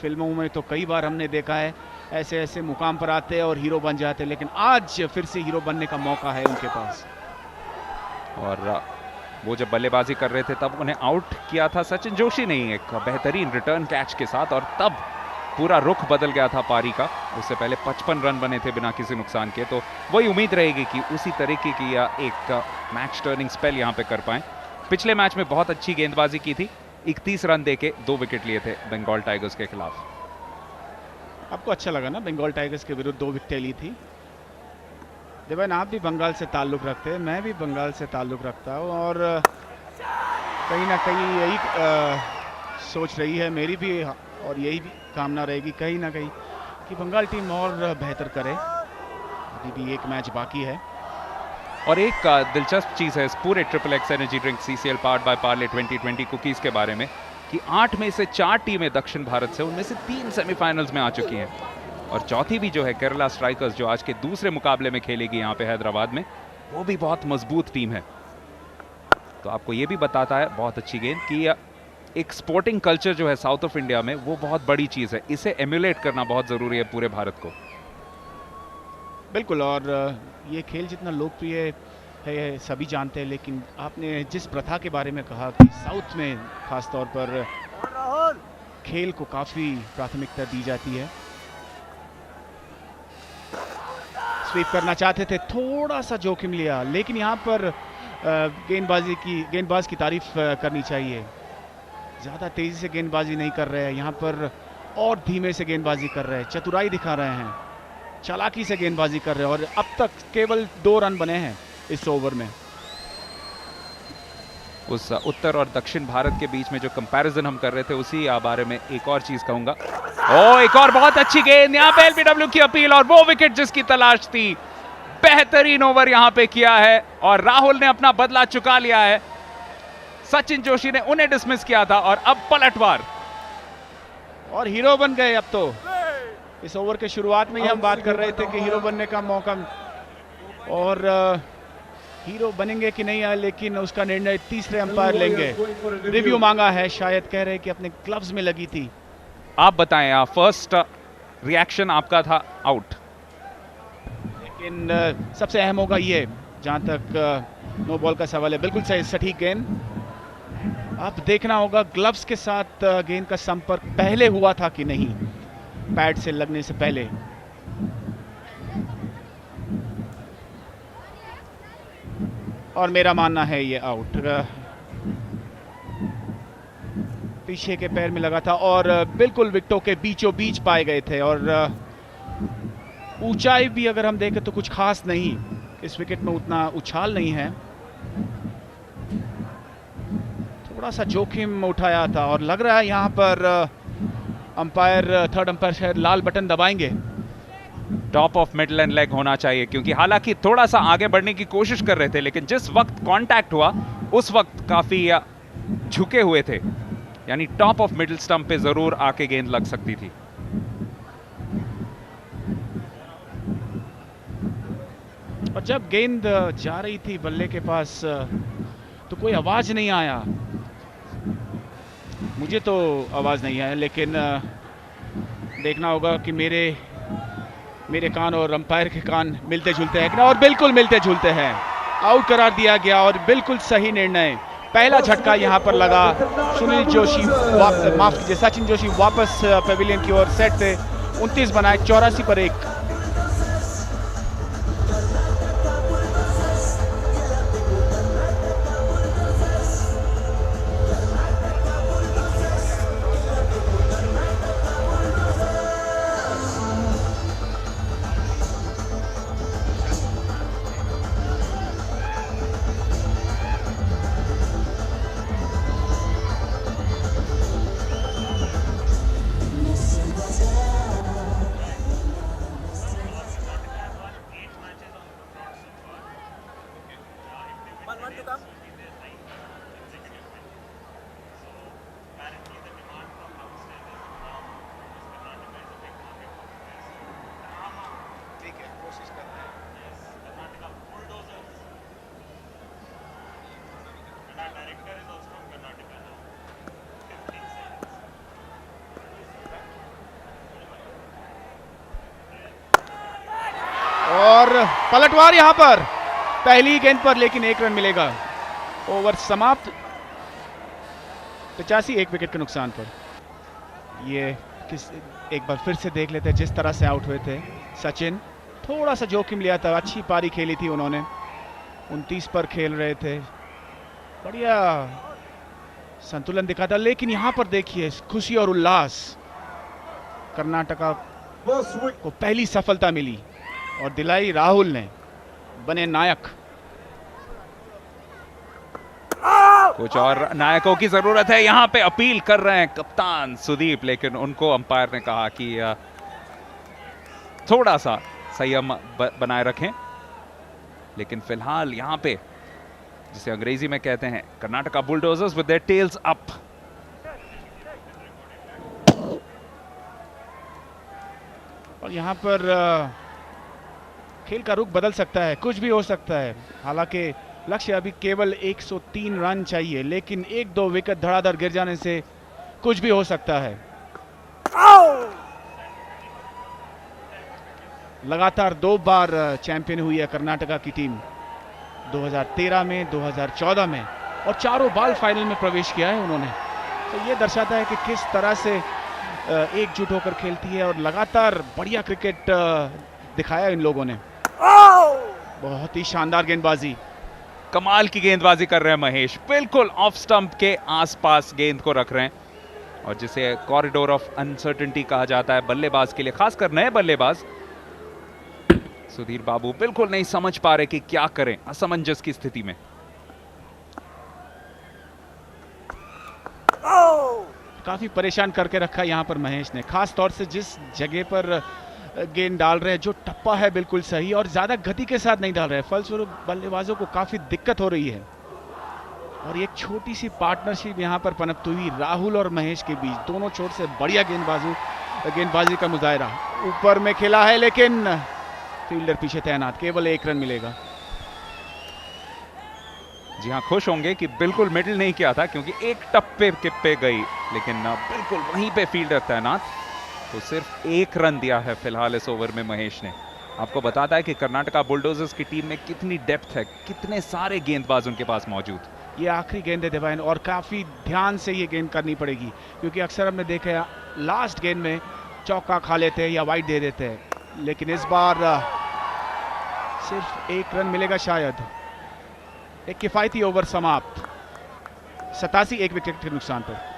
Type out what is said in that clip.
फिल्मों में तो कई बार हमने देखा है ऐसे ऐसे मुकाम पर आते हैं और हीरो बन जाते हैं, लेकिन आज फिर से हीरो बनने का मौका है उनके पास। और वो जब बल्लेबाजी कर रहे थे तब उन्हें आउट किया था सचिन जोशी ने एक बेहतरीन रिटर्न कैच के साथ, और तब पूरा रुख बदल गया था पारी का। उससे पहले 55 रन बने थे बिना किसी नुकसान के, तो वही उम्मीद रहेगी कि उसी तरीके की एक मैच टर्निंग स्पेल यहां पे कर पाए। पिछले मैच में बहुत अच्छी गेंदबाजी की थी, 31 रन देके 2 विकेट लिए थे बंगाल टाइगर्स के खिलाफ। आपको अच्छा लगा ना बंगाल टाइगर्स के विरुद्ध 2 विकेटें ली थी? देवन, आप भी बंगाल से ताल्लुक़ रखते हैं, मैं भी बंगाल से ताल्लुक़ रखता हूँ, और कहीं ना कहीं यही सोच रही है मेरी भी, और यही भी कामना रहेगी कहीं ना कहीं कि बंगाल टीम और बेहतर करे। अभी भी एक मैच बाकी है। और एक दिलचस्प चीज़ है इस पूरे triple x energy drink CCL powered by Parle 2020 cookies के बारे में कि 8 में से 4 टीमें दक्षिण भारत से, उनमें से 3 सेमीफाइनल्स में आ चुकी हैं, और चौथी भी जो है केरला स्ट्राइकर्स, जो आज के दूसरे मुकाबले में खेलेगी यहाँ पे हैदराबाद में, वो भी बहुत मजबूत टीम है। तो आपको ये भी बताता है, बहुत अच्छी गेंद, कि एक स्पोर्टिंग कल्चर जो है साउथ ऑफ इंडिया में वो बहुत बड़ी चीज़ है, इसे एम्यूलेट करना बहुत ज़रूरी है पूरे भारत को। बिल्कुल, और ये खेल जितना लोकप्रिय है सभी जानते हैं, लेकिन आपने जिस प्रथा के बारे में कहा कि साउथ में खास तौर पर खेल को काफ़ी प्राथमिकता दी जाती है। स्वीप करना चाहते थे, थोड़ा सा जोखिम लिया, लेकिन यहाँ पर गेंदबाज की तारीफ करनी चाहिए। ज़्यादा तेज़ी से गेंदबाजी नहीं कर रहे हैं यहाँ पर, और धीमे से गेंदबाजी कर रहे हैं, चतुराई दिखा रहे हैं, चालाकी से गेंदबाजी कर रहे हैं, और अब तक केवल 2 रन बने हैं इस ओवर में। उस उत्तर और दक्षिण भारत के बीच में जो कंपैरिजन हम कर रहे थे, उसी बारे में एक और चीज कहूंगा। एक और बहुत अच्छी गेंद, यहाँ पे LBW की अपील, और वो विकेट जिसकी तलाश थी। बेहतरीन ओवर यहाँ पे किया है, और राहुल ने अपना बदला चुका लिया है। सचिन जोशी ने उन्हें डिसमिस किया था, और अब पलटवार, और हीरो बन गए। अब तो इस ओवर के शुरुआत में ही हम बात कर रहे थे कि हीरो बनने का मौका, और हीरो बनेंगे कि नहीं है, लेकिन उसका निर्णय तीसरे अंपायर लेंगे। रिव्यू मांगा है, शायद कह रहे कि अपने ग्लव्स में लगी थी। आप बताएं, फर्स्ट रिएक्शन आपका था आउट, लेकिन सबसे अहम होगा ये, जहां तक नो बॉल का सवाल है, बिल्कुल सही सटीक गेंद। अब देखना होगा ग्लव्स के साथ गेंद का संपर्क पहले हुआ था कि नहीं, पैड से लगने से पहले। और मेरा मानना है ये आउट, पीछे के पैर में लगा था, और बिल्कुल विकेटों के बीचों बीच पाए गए थे, और ऊंचाई भी अगर हम देखें तो कुछ खास नहीं, इस विकेट में उतना उछाल नहीं है, थोड़ा सा जोखिम उठाया था, और लग रहा है यहाँ पर थर्ड अंपायर शायद लाल बटन दबाएंगे। Top of middle and leg होना चाहिए, क्योंकि हालांकि थोड़ा सा आगे बढ़ने की कोशिश कर रहे थे, लेकिन जिस वक्त कांटेक्ट हुआ उस वक्त काफी झुके हुए थे, यानी टॉप ऑफ मिडिल स्टंप पे जरूर आके गेंद लग सकती थी। और जब गेंद जा रही थी बल्ले के पास तो कोई आवाज नहीं आया, मुझे तो आवाज नहीं आया, लेकिन देखना होगा कि मेरे कान और अंपायर के कान मिलते जुलते हैं ना, और बिल्कुल मिलते जुलते हैं। आउट करार दिया गया, और बिल्कुल सही निर्णय। पहला झटका यहां पर लगा। सुनील जोशी माफ कीजिए, सचिन जोशी वापस पेविलियन की ओर सेट थे, 29 बनाए 84 पर 1। और पलटवार यहां पर पहली गेंद पर, लेकिन 1 रन मिलेगा। ओवर समाप्त, 85, 1 विकेट के नुकसान पर। ये एक बार फिर से देख लेते हैं जिस तरह से आउट हुए थे सचिन। थोड़ा सा जोखिम लिया था, अच्छी पारी खेली थी उन्होंने, 29 पर खेल रहे थे, बढ़िया संतुलन दिखा था। लेकिन यहां पर देखिए खुशी और उल्लास, कर्नाटका को पहली सफलता मिली और दिलाई राहुल ने, बने नायक। कुछ और नायकों की जरूरत है, यहां पे अपील कर रहे हैं कप्तान सुदीप, लेकिन उनको अंपायर ने कहा कि थोड़ा सा संयम बनाए रखें। लेकिन फिलहाल यहां पे, जिसे अंग्रेजी में कहते हैं, Karnataka bulldozers with their tales up. और यहां पर खेल का रुख बदल सकता है, कुछ भी हो सकता है। हालांकि लक्ष्य अभी केवल 103 रन चाहिए, लेकिन 1-2 विकेट धड़ाधड़ गिर जाने से कुछ भी हो सकता है। लगातार 2 बार चैंपियन हुई है कर्नाटका की टीम, 2013 में, 2014 में, और चारों बार फाइनल में प्रवेश किया है उन्होंने। तो ये दर्शाता है कि किस तरह से एकजुट होकर खेलती है, और लगातार बढ़िया क्रिकेट दिखाया इन लोगों ने। बहुत ही शानदार गेंदबाजी, कमाल की गेंदबाजी कर रहे हैं महेश, बिल्कुल ऑफ स्टंप के आसपास गेंद को रख रहे हैं, और जिसे कॉरिडोर ऑफ अनसर्टेनिटी कहा जाता है बल्लेबाज के लिए, खासकर नए बल्लेबाज। सुधीर बाबू बिल्कुल नहीं समझ पा रहे कि क्या करें असमंजस की स्थिति में। काफी परेशान करके रखा यहां पर महेश ने, खास तौर से जिस जगह पर गेंद डाल रहे हैं, जो टप्पा है बिल्कुल सही, और ज्यादा गति के साथ नहीं डाल रहे हैं, फलस्वरूप बल्लेबाजों को काफी दिक्कत हो रही है। और एक छोटी सी पार्टनरशिप यहां पर पनपती हुई राहुल और महेश के बीच, दोनों छोर से बढ़िया गेंदबाजी का मुजाहरा। ऊपर में खेला है, लेकिन फील्डर पीछे तैनात, केवल 1 रन मिलेगा। जी हां, खुश होंगे कि बिल्कुल मिडिल नहीं किया था, क्योंकि एक टप्पे किप्पे गई, लेकिन बिल्कुल वहीं पे फील्डर तैनात। तो सिर्फ 1 रन दिया है फिलहाल इस ओवर में महेश ने। आपको बताता है कि कर्नाटका बुलडोजर्स की टीम में कितनी डेप्थ है, कितने सारे गेंदबाज उनके पास मौजूद। ये आखिरी गेंद है देवायन, और काफी ध्यान से ये गेंद करनी पड़ेगी, क्योंकि अक्सर हमने देखा है लास्ट गेंद में चौका खा लेते हैं या वाइड दे देते हैं, लेकिन इस बार सिर्फ 1 रन मिलेगा शायद। एक किफायती ओवर समाप्त, 87, 1 विकेट के नुकसान पर।